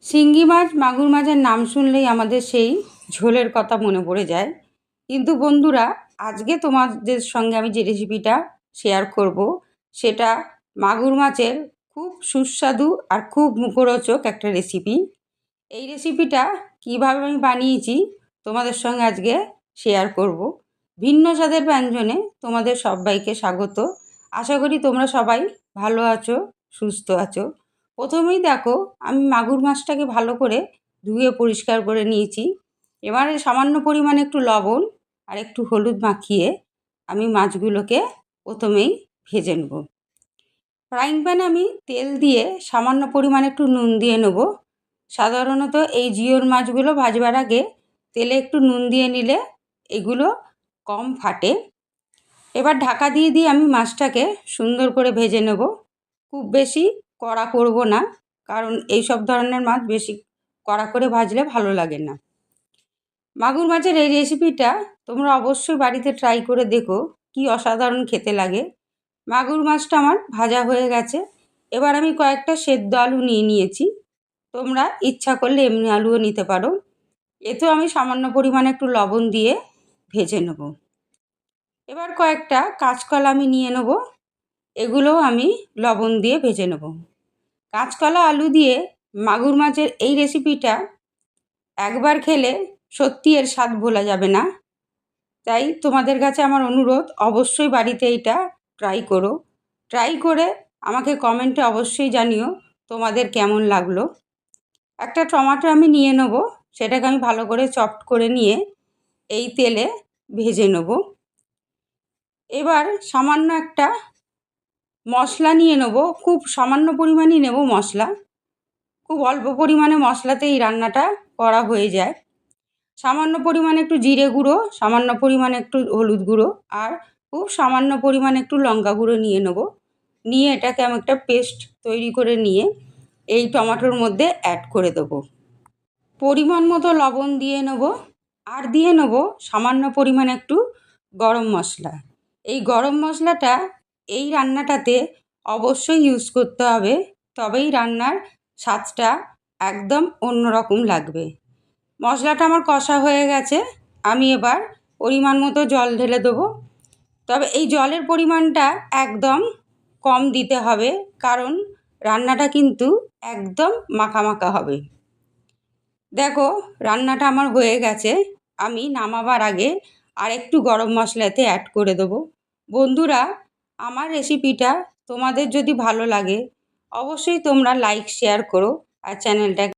শিঙ্গি মাছ মাগুর মাছের নাম শুনলেই আমাদের সেই ঝোলের কথা মনে পড়ে যায়। কিন্তু বন্ধুরা, আজকে তোমাদের সঙ্গে আমি যে রেসিপিটা শেয়ার করব সেটা মাগুর মাছের খুব সুস্বাদু আর খুব মুখরোচক একটা রেসিপি। এই রেসিপিটা কীভাবে আমি বানিয়েছি তোমাদের সঙ্গে আজকে শেয়ার করব। ভিন্ন স্বাদের ব্যঞ্জনে তোমাদের সবাইকে স্বাগত। আশা করি তোমরা সবাই ভালো আছো, সুস্থ আছো। প্রথমেই দেখো, আমি মাগুর মাছটাকে ভালো করে ধুয়ে পরিষ্কার করে নিয়েছি। এবারে সামান্য পরিমাণে একটু লবণ আর একটু হলুদ মাখিয়ে আমি মাছগুলোকে প্রথমেই ভেজে নেব। ফ্রাইং প্যানে আমি তেল দিয়ে সামান্য পরিমাণে একটু নুন দিয়ে নেব। সাধারণত এই জিওল মাছগুলো ভাজবার আগে তেলে একটু নুন দিয়ে নিলে এগুলো কম ফাটে। এবার ঢাকা দিয়ে দিয়ে আমি মাছটাকে সুন্দর করে ভেজে নেব। খুব বেশি কড়া করব না, কারণ এই সব ধরনের মাছ বেশি কড়া করে ভাজলে ভালো লাগে না। মাগুর মাছের এই রেসিপিটা তোমরা অবশ্যই বাড়িতে ট্রাই করে দেখো, কি অসাধারণ খেতে লাগে। মাগুর মাছটা আমার ভাজা হয়ে গেছে। এবার আমি কয়েকটা সেদ্ধ আলু নিয়ে নিয়েছি। তোমরা ইচ্ছা করলে এমনি আলুও নিতে পারো। এতেও আমি সামান্য পরিমাণে একটু লবণ দিয়ে ভেজে নেব। এবার কয়েকটা কাঁচকলা আমি নিয়ে নেব, এগুলোও আমি লবণ দিয়ে ভেজে নেব। কাঁচকলা আলু দিয়ে মাগুর মাছের এই রেসিপিটা একবার খেলে সত্যি এর স্বাদ ভোলা যাবে না। তাই তোমাদের কাছে আমার অনুরোধ, অবশ্যই বাড়িতে এইটা ট্রাই করো। ট্রাই করে আমাকে কমেন্টে অবশ্যই জানিও তোমাদের কেমন লাগলো। একটা টমেটো আমি নিয়ে নেব, সেটাকে আমি ভালো করে চপড করে নিয়ে এই তেলে ভেজে নেব। এবার সামান্য একটা মশলা নিয়ে নেব, খুব সামান্য পরিমাণই নেব মশলা। খুব অল্প পরিমাণে মশলাতে এই রান্নাটা করা হয়ে যায়। সামান্য পরিমাণে একটু জিরে গুঁড়ো, সামান্য পরিমাণে একটু হলুদ গুঁড়ো আর খুব সামান্য পরিমাণে একটু লঙ্কা গুঁড়ো নিয়ে নেব। নিয়ে এটাকে আমি একটা পেস্ট তৈরি করে নিয়ে এই টমেটোর মধ্যে অ্যাড করে দেবো। পরিমাণ মতো লবণ দিয়ে নেব আর দিয়ে নেব সামান্য পরিমাণে একটু গরম মশলা। এই গরম মশলাটা এই রান্নাটাতে অবশ্যই ইউজ করতে হবে, তবেই রান্নার স্বাদটা একদম অন্যরকম লাগবে। মশলাটা আমার কষা হয়ে গেছে, আমি এবার পরিমাণ মতো জল ঢেলে দেবো। তবে এই জলের পরিমাণটা একদম কম দিতে হবে, কারণ রান্নাটা কিন্তু একদম মাখা মাখা হবে। দেখো, রান্নাটা আমার হয়ে গেছে। আমি নামাবার আগে আর একটু গরম মশলা এতে অ্যাড করে দেবো। বন্ধুরা, আমার রেসিপিটা তোমাদের যদি ভালো লাগে অবশ্যই তোমরা লাইক শেয়ার করো আর চ্যানেলটাকে